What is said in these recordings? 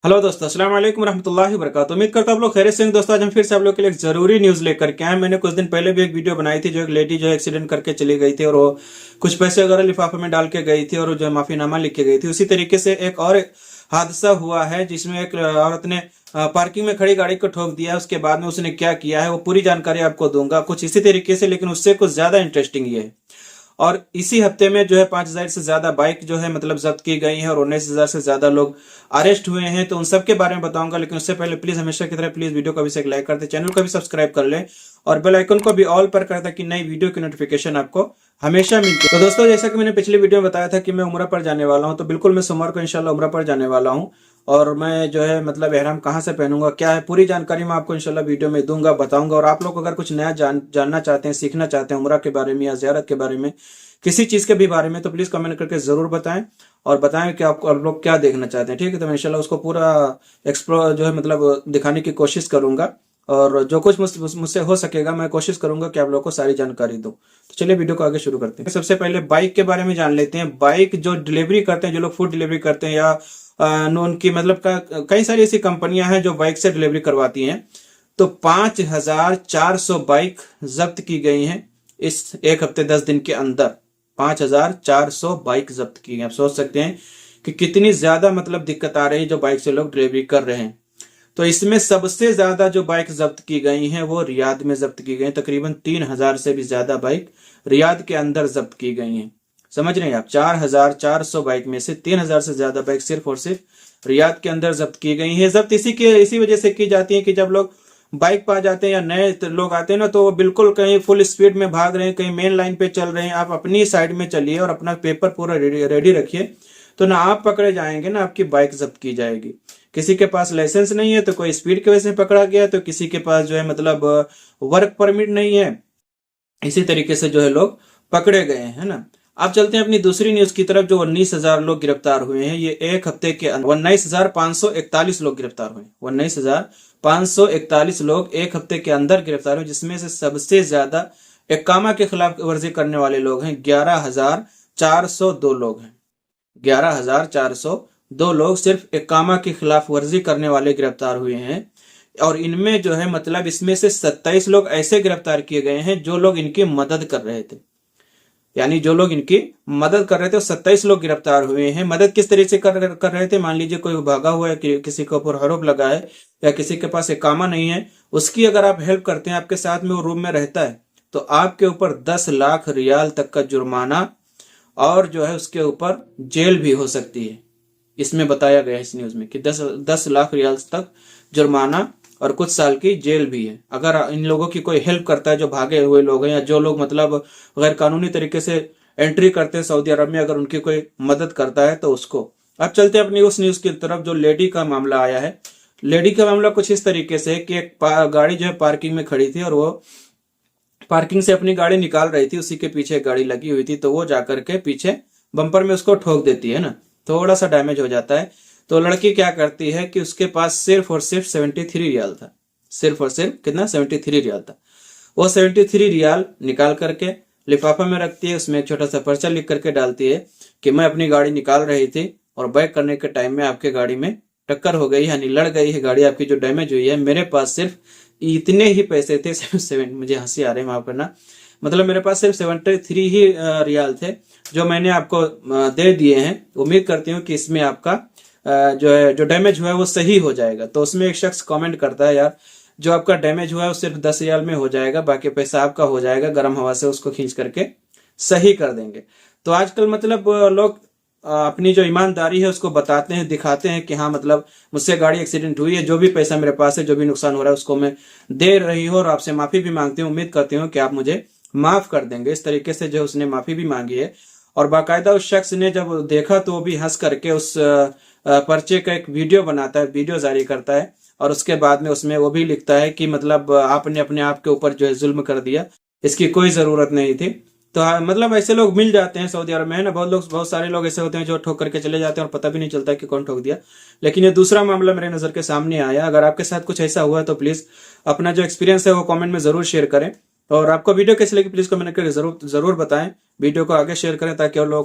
Hello दोस्तों, अस्सलाम वालेकुम रहमतुल्लाहि व बरकातुहू। उम्मीद करता हूं आप लोग खैरियत से होंगे। दोस्तों आज हम फिर से आप लोग के लिए एक जरूरी न्यूज लेकर के आए। मैंने कुछ दिन पहले भी एक वीडियो बनाई थी, जो एक लेडी जो एक्सीडेंट करके चली गई थी और वो कुछ पैसे वगैरह लिफाफे में डाल के गई थी और जो माफीनामा लिख के गई थी। उसी तरीके से एक और हादसा हुआ है जिसमें एक औरत ने पार्किंग में खड़ी गाड़ी को ठोक दिया। उसके बाद में उसने क्या किया है वो पूरी जानकारी आपको दूंगा, कुछ इसी तरीके से, लेकिन उससे कुछ ज्यादा इंटरेस्टिंग ये है। और इसी हफ्ते में जो है 5,000 से ज्यादा बाइक जो है मतलब जब्त की गई है और 19,000 से ज्यादा लोग अरेस्ट हुए हैं। तो उन सब के बारे में बताऊंगा, लेकिन उससे पहले प्लीज हमेशा की तरह प्लीज वीडियो को भी एक लाइक कर दे, चैनल को भी सब्सक्राइब कर ले और बेल आइकन को भी ऑल पर कर, ताकि नई वीडियो की नोटिफिकेशन आपको हमेशा मिलती है। तो दोस्तों जैसा कि मैंने पिछली वीडियो में बताया था कि मैं उम्रा पर जाने वाला हूं, तो बिल्कुल मैं सोमवार को इंशाल्लाह उम्रा पर जाने वाला हूं। और मैं जो है मतलब एहराम कहाँ से पहनूंगा, क्या है, पूरी जानकारी मैं आपको इंशाल्लाह वीडियो में दूंगा, बताऊंगा। और आप लोग अगर कुछ नया जानना चाहते हैं, सीखना चाहते हैं उम्रा के बारे में या ज़ियारत के बारे में, किसी चीज के भी बारे में, तो प्लीज कमेंट करके जरूर बताएं और बताएं कि आपको आप लोग क्या देखना चाहते हैं। ठीक है, तो मैं इंशाल्लाह उसको पूरा एक्सप्लोर जो है मतलब दिखाने की कोशिश करूंगा और जो कुछ मुझसे हो सकेगा मैं कोशिश करूंगा कि आप लोगों को सारी जानकारी दूं। तो चलिए वीडियो को आगे शुरू करते हैं। सबसे पहले बाइक के बारे में जान लेते हैं। बाइक जो डिलीवरी करते हैं, जो लोग फूड डिलीवरी करते हैं या उनकी मतलब कई सारी ऐसी कंपनियां हैं जो बाइक से डिलीवरी करवाती हैं। तो 5,400 बाइक जब्त की गई हैं इस एक हफ्ते 10 दिन के अंदर। 5,400 बाइक जब्त की हैं। आप सोच सकते हैं कि कितनी ज्यादा मतलब दिक्कत आ रही है जो बाइक से लोग डिलीवरी कर रहे हैं। तो इसमें सबसे ज्यादा जो बाइक जब्त की गई हैं वो रियाद में जब्त की गई। तकरीबन 3,000 से भी ज्यादा बाइक रियाद के अंदर जब्त की गई हैं। समझ रहे हैं आप, 4,400 बाइक में से 3,000 से ज्यादा बाइक सिर्फ और सिर्फ रियाद के अंदर जब्त की गई है। जब्त इसी वजह से की जाती है कि जब लोग बाइक पा जाते हैं या नए लोग आते हैं ना, तो वो बिल्कुल कहीं फुल स्पीड में भाग रहे हैं, कहीं मेन लाइन पे चल रहे हैं। आप अपनी साइड में चलिए और अपना पेपर पूरा रेडी रखिए, तो ना आप पकड़े जाएंगे ना आपकी बाइक जब्त की जाएगी। किसी के पास लाइसेंस नहीं है तो कोई स्पीड की वजह से पकड़ा गया, तो किसी के पास जो है मतलब वर्क परमिट नहीं है, इसी तरीके से जो है लोग पकड़े गए हैं, है ना। अब चलते हैं अपनी दूसरी न्यूज की तरफ। जो 19,000 लोग गिरफ्तार हुए हैं ये एक हफ्ते के अंदर, 19,541 लोग गिरफ्तार हुए। 19,541 लोग एक हफ्ते के अंदर गिरफ्तार हुए, जिसमें से सबसे ज्यादा इकामा के खिलाफ वर्जी करने वाले लोग हैं। 11,402 लोग हैं। 11,402 लोग सिर्फ इकामा की खिलाफ वर्जी करने वाले गिरफ्तार हुए हैं। और इनमें जो है मतलब इसमें से 27 लोग ऐसे गिरफ्तार किए गए हैं जो लोग इनकी मदद कर रहे थे। यानी जो लोग इनकी मदद कर रहे थे, 27 लोग गिरफ्तार हुए हैं। मदद किस तरीके से कर रहे थे, मान लीजिए कोई भागा हुआ है, किसी के ऊपर आरोप लगा है या किसी के पास इकामा नहीं है, उसकी अगर आप हेल्प करते हैं, आपके साथ में वो रूम में रहता है, तो आपके ऊपर 10 लाख रियाल तक का जुर्माना और जो है उसके ऊपर जेल भी हो सकती है। इसमें बताया गया है इस न्यूज में कि 10 लाख रियाल तक जुर्माना और कुछ साल की जेल भी है, अगर इन लोगों की कोई हेल्प करता है, जो भागे हुए लोग हैं या जो लोग मतलब गैर कानूनी तरीके से एंट्री करते हैं सऊदी अरब में, अगर उनकी कोई मदद करता है तो उसको। अब चलते हैं अपनी उस न्यूज की तरफ जो लेडी का मामला आया है। लेडी का मामला कुछ इस तरीके से कि एक गाड़ी जो है पार्किंग में खड़ी थी और वो पार्किंग से अपनी गाड़ी निकाल रही थी, उसी के पीछे गाड़ी लगी हुई थी, तो वो जाकर के पीछे बम्पर में उसको ठोक देती है ना, थोड़ा सा डैमेज हो जाता है। तो लड़की क्या करती है कि उसके पास सिर्फ और सिर्फ 73 रियाल था। सिर्फ और सिर्फ कितना, 73 रियाल था। वो 73 रियाल निकाल करके लिफाफा में रखती है, उसमें एक छोटा सा पर्चा लिख करके डालती है कि मैं अपनी गाड़ी निकाल रही थी और बैक करने के टाइम में आपके गाड़ी में टक्कर हो गई, यानी लड़ गई है गाड़ी आपकी, जो डैमेज हुई है। मेरे पास सिर्फ इतने ही पैसे थे, मुझे हंसी आ रही है, माफ करना, मतलब मेरे पास सिर्फ 73 ही रियाल थे जो मैंने आपको दे दिए हैं। उम्मीद करती हूँ कि इसमें आपका जो है जो डैमेज हुआ है वो सही हो जाएगा। तो उसमें एक शख्स कमेंट करता है, यार जो आपका डैमेज हुआ है वो सिर्फ 10 रियाल में हो जाएगा, बाकी पैसा आपका हो जाएगा, गर्म हवा से उसको खींच करके सही कर देंगे। तो आजकल मतलब लोग अपनी जो ईमानदारी है उसको बताते हैं, दिखाते हैं कि हाँ मतलब मुझसे गाड़ी एक्सीडेंट हुई है, जो भी पैसा मेरे पास है, जो भी नुकसान हो रहा है उसको मैं दे रही हूँ और आपसे माफी भी मांगती हूँ। उम्मीद करती हूँ कि आप मुझे माफ कर देंगे। इस तरीके से जो उसने माफी भी मांगी है। और बाकायदा उस शख्स ने जब देखा तो वो भी हंस करके उस पर्चे का एक वीडियो बनाता है, वीडियो जारी करता है और उसके बाद में उसमें वो भी लिखता है कि मतलब आपने अपने आप के ऊपर जो है जुल्म कर दिया, इसकी कोई जरूरत नहीं थी। तो मतलब ऐसे लोग मिल जाते हैं सऊदी अरब में, है ना। बहुत सारे लोग ऐसे होते हैं जो ठोक करके चले जाते हैं और पता भी नहीं चलता कि कौन ठोक दिया। लेकिन ये दूसरा मामला मेरे नजर के सामने आया। अगर आपके साथ कुछ ऐसा हुआ तो प्लीज अपना जो एक्सपीरियंस है वो कमेंट में जरूर शेयर करें। और आपको वीडियो कैसी लगी प्लीज कमेंट करके जरूर बताएं। वीडियो को आगे शेयर करें ताकि और लोगों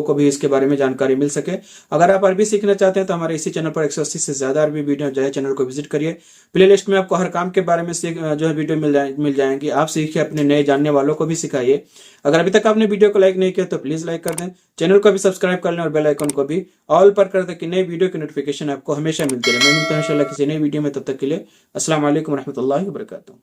को भी इसके बारे में जानकारी मिल सके। अगर आप अरबी सीखना चाहते हैं तो हमारे इसी चैनल पर 180 से ज्यादा अरबी वीडियो जो है, चैनल को विजिट करिए। प्ले लिस्ट में आपको हर काम के बारे में जो है वीडियो मिल जाएंगी। आप सीखिए, अपने नए जानने वालों को भी सिखाइए। अगर अभी तक आपने वीडियो को लाइक नहीं किया तो प्लीज लाइक कर दें, चैनल को भी सब्सक्राइब कर लें और बेल आइकन को भी ऑल पर कर दें कि नई वीडियो की नोटिफिकेशन आपको हमेशा मिलती रहे। मैं मिलता हूं इंशाल्लाह किसी नई वीडियो में, तब तक के लिए अस्सलाम वालेकुम रहमतुल्लाहि व बरकातुहू।